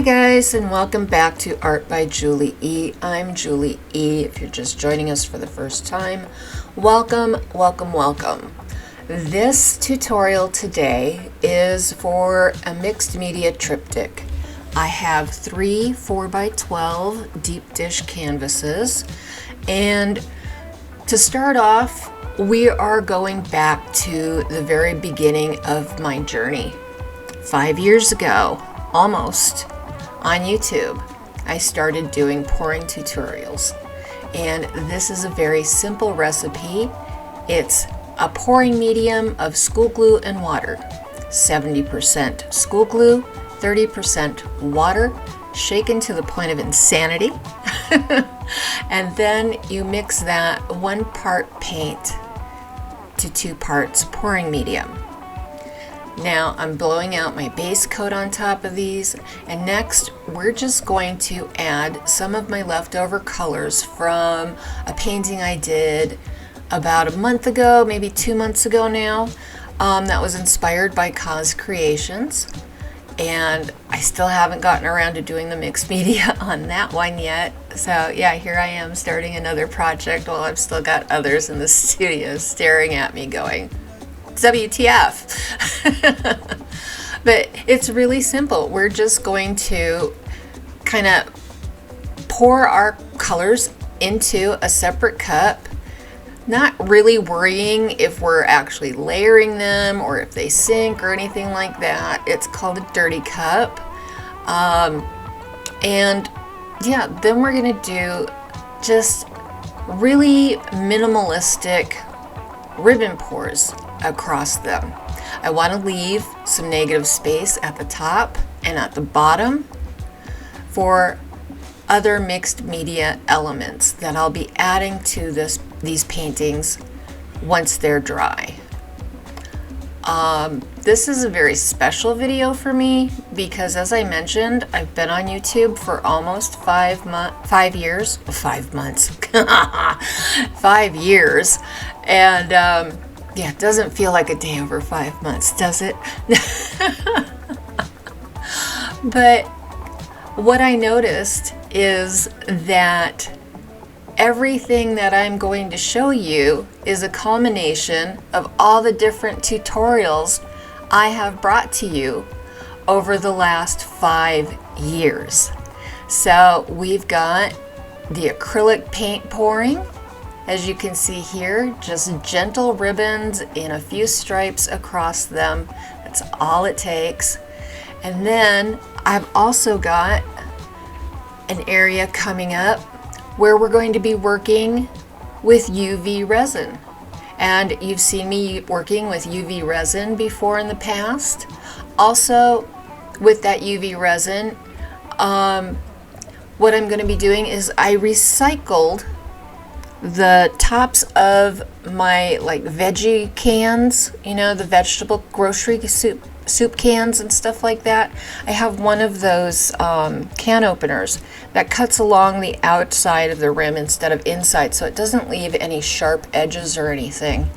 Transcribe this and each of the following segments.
Hi guys, and welcome back to Art by Julie E. I'm Julie E. If you're just joining us for the first time, welcome, welcome, welcome. This tutorial today is for a mixed media triptych. I have 3 4x12 deep dish canvases, and to start off, we are going back to the very beginning of my journey. 5 years ago, almost, on YouTube, I started doing pouring tutorials. And this is a very simple recipe. It's a pouring medium of school glue and water. 70% school glue, 30% water, shaken to the point of insanity. And then you mix that 1 part paint to 2 parts pouring medium. Now I'm blowing out my base coat on top of these, and next we're just going to add some of my leftover colors from a painting I did about a month ago, maybe 2 months ago now, that was inspired by Acrylic-Creations, and I still haven't gotten around to doing the mixed media on that one yet. So yeah, here I am starting another project while I've still got others in the studio staring at me going, WTF. But it's really simple. We're just going to kind of pour our colors into a separate cup, not really worrying if we're actually layering them or if they sink or anything like that. It's called a dirty cup. And yeah, then we're gonna do just really minimalistic ribbon pours across them. I want to leave some negative space at the top and at the bottom for other mixed media elements that I'll be adding to these paintings once they're dry. This is a very special video for me because, as I mentioned, I've been on YouTube for almost 5 years, 5 months, 5 years, and yeah, it doesn't feel like a day over 5 months, does it? But what I noticed is that everything that I'm going to show you is a culmination of all the different tutorials I have brought to you over the last 5 years. So we've got the acrylic paint pouring. As you can see here, just gentle ribbons in a few stripes across them. That's all it takes. And then I've also got an area coming up where we're going to be working with UV resin. And you've seen me working with UV resin before in the past. Also, with that UV resin, what I'm going to be doing is I recycled the tops of my veggie cans, you know, the vegetable grocery soup cans and stuff like that. I have one of those can openers that cuts along the outside of the rim instead of inside, so it doesn't leave any sharp edges or anything.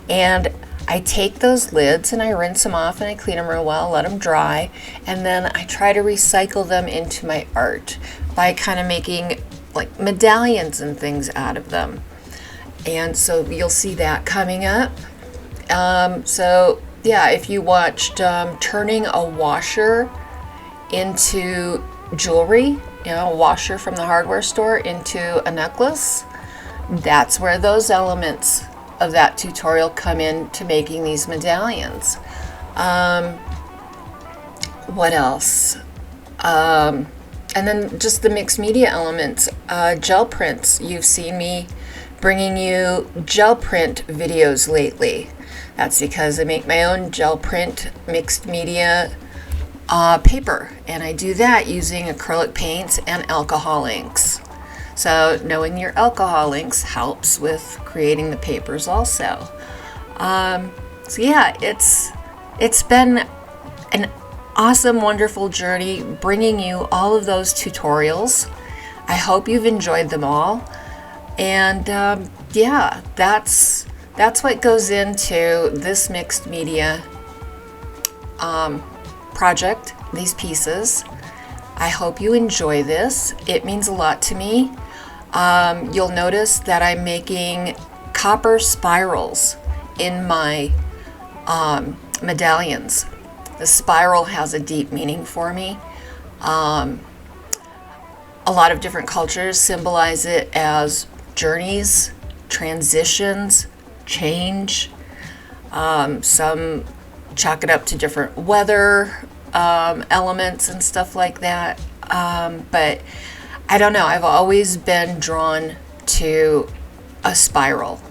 And I take those lids and I rinse them off and I clean them real well, let them dry, and then I try to recycle them into my art by kind of making like medallions and things out of them. And so you'll see that coming up. So yeah, if you watched turning a washer into jewelry, you know, a washer from the hardware store into a necklace, that's where those elements of that tutorial come in to making these medallions. What else? And then just the mixed media elements, gel prints. You've seen me bringing you gel print videos lately. That's because I make my own gel print mixed media paper, and I do that using acrylic paints and alcohol inks. So knowing your alcohol inks helps with creating the papers also. So yeah, it's been an awesome, wonderful journey bringing you all of those tutorials. I hope you've enjoyed them all. And yeah, that's what goes into this mixed media project, these pieces. I hope you enjoy this. It means a lot to me. You'll notice that I'm making copper spirals in my medallions. The spiral has a deep meaning for me. A lot of different cultures symbolize it as journeys, transitions, change. Some chalk it up to different weather elements and stuff like that. But I don't know. I've always been drawn to a spiral.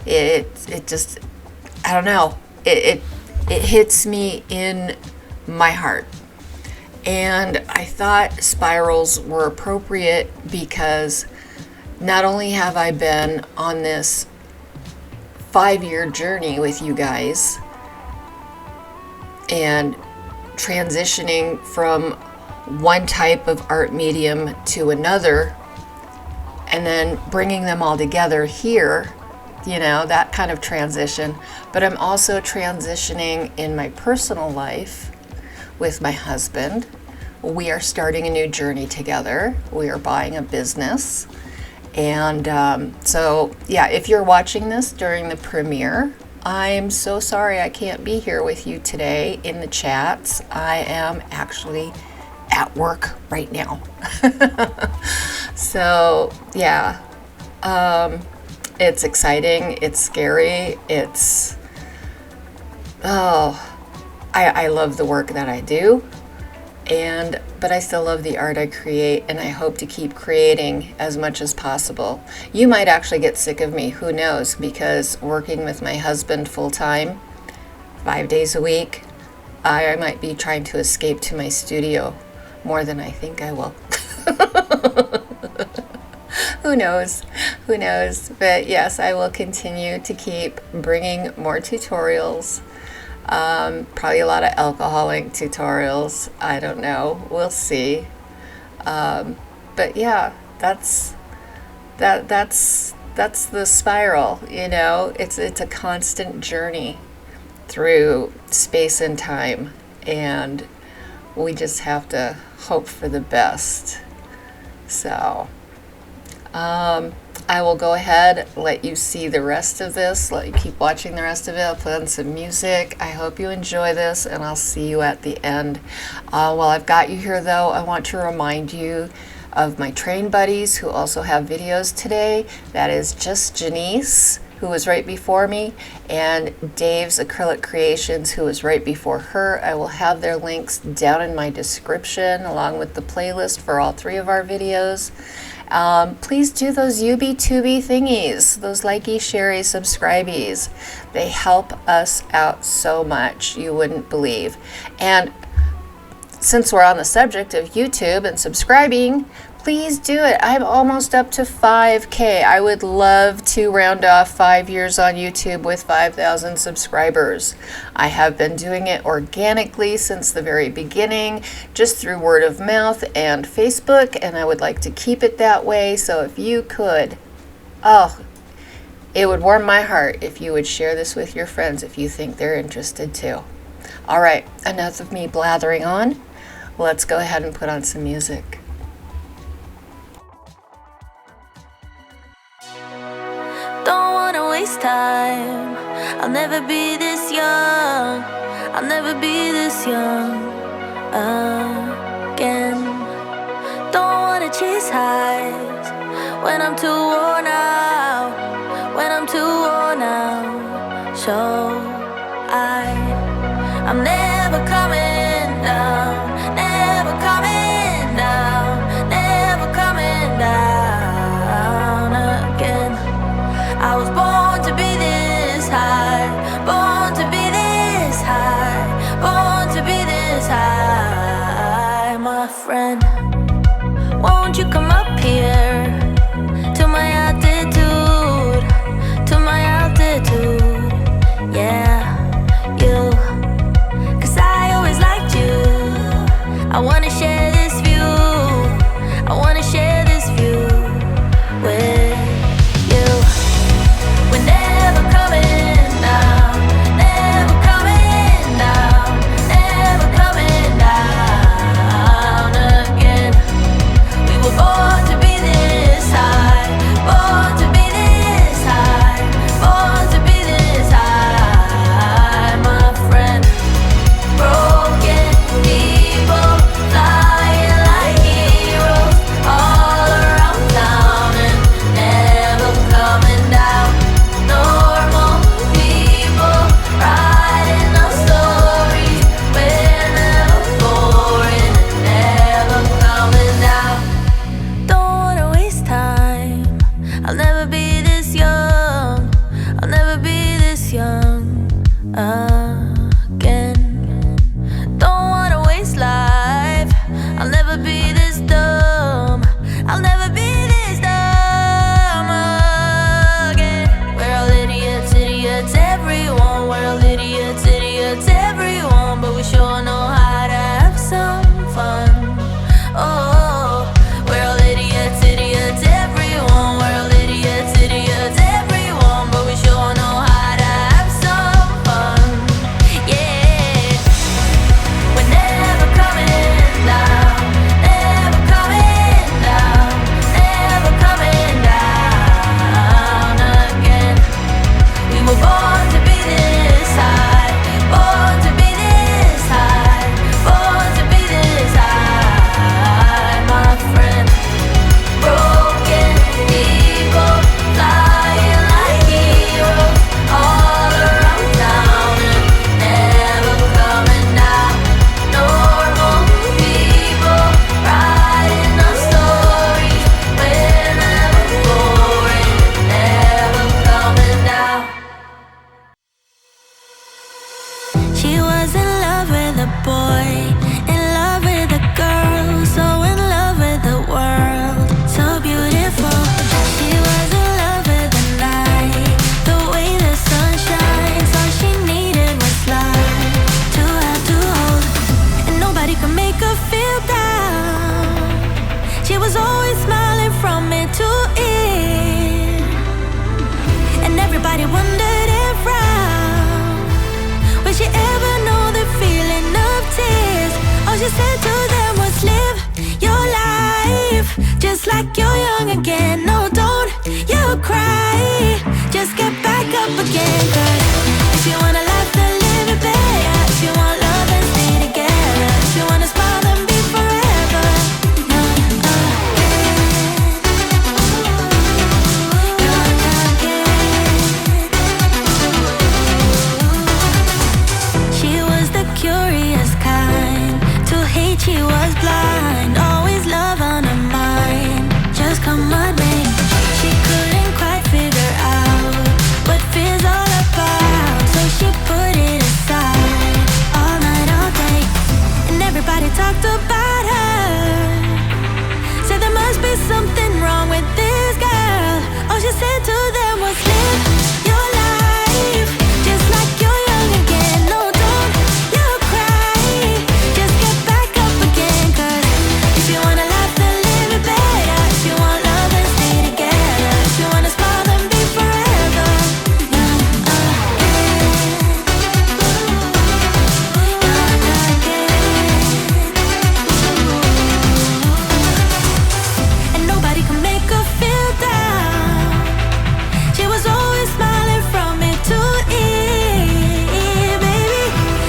It just, I don't know. It hits me in my heart. And I thought spirals were appropriate because not only have I been on this 5-year journey with you guys and transitioning from one type of art medium to another and then bringing them all together here, you know, that kind of transition. But I'm also transitioning in my personal life with my husband. We are starting a new journey together. We are buying a business. And so, yeah, if you're watching this during the premiere, I'm so sorry I can't be here with you today in the chats. I am actually at work right now. So, yeah, it's exciting. It's scary. It's, I love the work that I do. But I still love the art I create, and I hope to keep creating as much as possible. You might actually get sick of me, who knows, because working with my husband full-time, 5 days a week, I might be trying to escape to my studio more than I think I will. Who knows? Who knows? But yes, I will continue to keep bringing more tutorials. Probably a lot of alcoholing tutorials. I don't know. We'll see. But yeah, that's the spiral. You know, it's a constant journey through space and time, and we just have to hope for the best. So, I will go ahead, let you see the rest of this, let you keep watching the rest of it. I'll put on some music. I hope you enjoy this, and I'll see you at the end. While I've got you here, though, I want to remind you of my train buddies who also have videos today. That is just Janice, who was right before me, and Dave's Acrylic-Creations, who was right before her. I will have their links down in my description, along with the playlist for all 3 of our videos. Please do those UB2B thingies, those likey, sharey, subscribees. They help us out so much, you wouldn't believe. And since we're on the subject of YouTube and subscribing, please do it. I'm almost up to 5K. I would love to round off 5 years on YouTube with 5,000 subscribers. I have been doing it organically since the very beginning, just through word of mouth and Facebook, and I would like to keep it that way. So if you could, it would warm my heart if you would share this with your friends if you think they're interested too. All right, enough of me blathering on. Let's go ahead and put on some music. Don't wanna waste time. I'll never be this young. I'll never be this young again. Don't wanna chase highs when I'm too worn out. When I'm too worn out. So I'm never coming down. Never coming down. Never coming down again. I was born to be this high, born to be this high, born to be this high, my friend. Won't you come up here to my altitude, to my altitude, yeah, you. 'Cause I always liked you. I wanna share this view, I wanna share this view with always smiling from ear to ear, and everybody wondered and frowned. Would she ever know the feeling of tears? All she said to them was, live your life just like you're young again. No, don't you cry, just get back up again. 'Cause if you wanna laugh, then live it better. If you want love, then stay together. If you wanna smile, then be forever young again. Young again. She was the curious kind. To hate, she was blind. Always love on her mind. Just come on, mate. She couldn't quite figure out what fear's all about, so she put it aside all night, all day. And everybody talked about her, said there must be something wrong with this girl. All she said to them was, live your life just like you're young again. No, don't you cry, just get back up again. 'Cause if you wanna laugh, then live it better. If you want love, then stay together. If you wanna smile, then be forever young again. Young again. And nobody could make her feel down. She was always smiling from ear to ear, baby.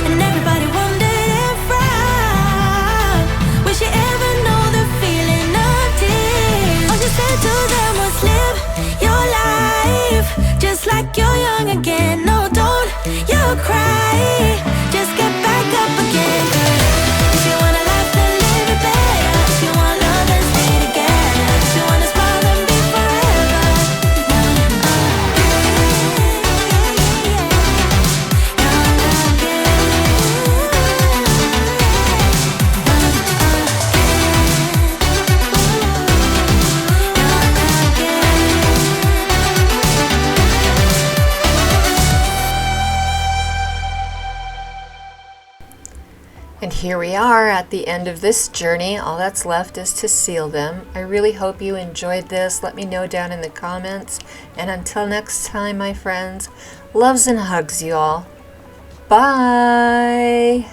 And everybody wondered and frowned. Will she ever know the feeling of tears? All she said to them was, live your life just like you're young again. No, don't you cry, just get back up again. 'Cause if you wanna laugh, then live it better. If you want love, then stay together. If you wanna smile, then be forever young again. Young And here we are at the end of this journey. All that's left is to seal them. I really hope you enjoyed this. Let me know down in the comments. And until next time, my friends, loves and hugs you all. Bye.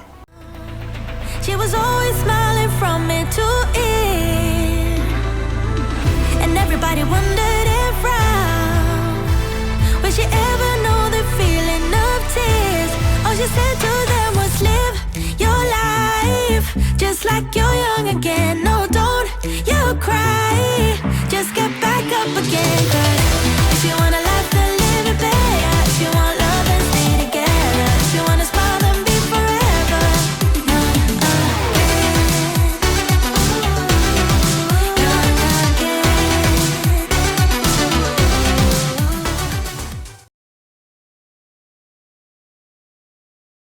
She was always smiling from ear to ear, and everybody wondered and frowned. Will she ever know the feeling of tears? All she said to them was, live your life just like you're young again. No, don't you cry, just get back up again. 'Cause if you wanna laugh, then live it better. If you want love, then stay together. If you wanna smile,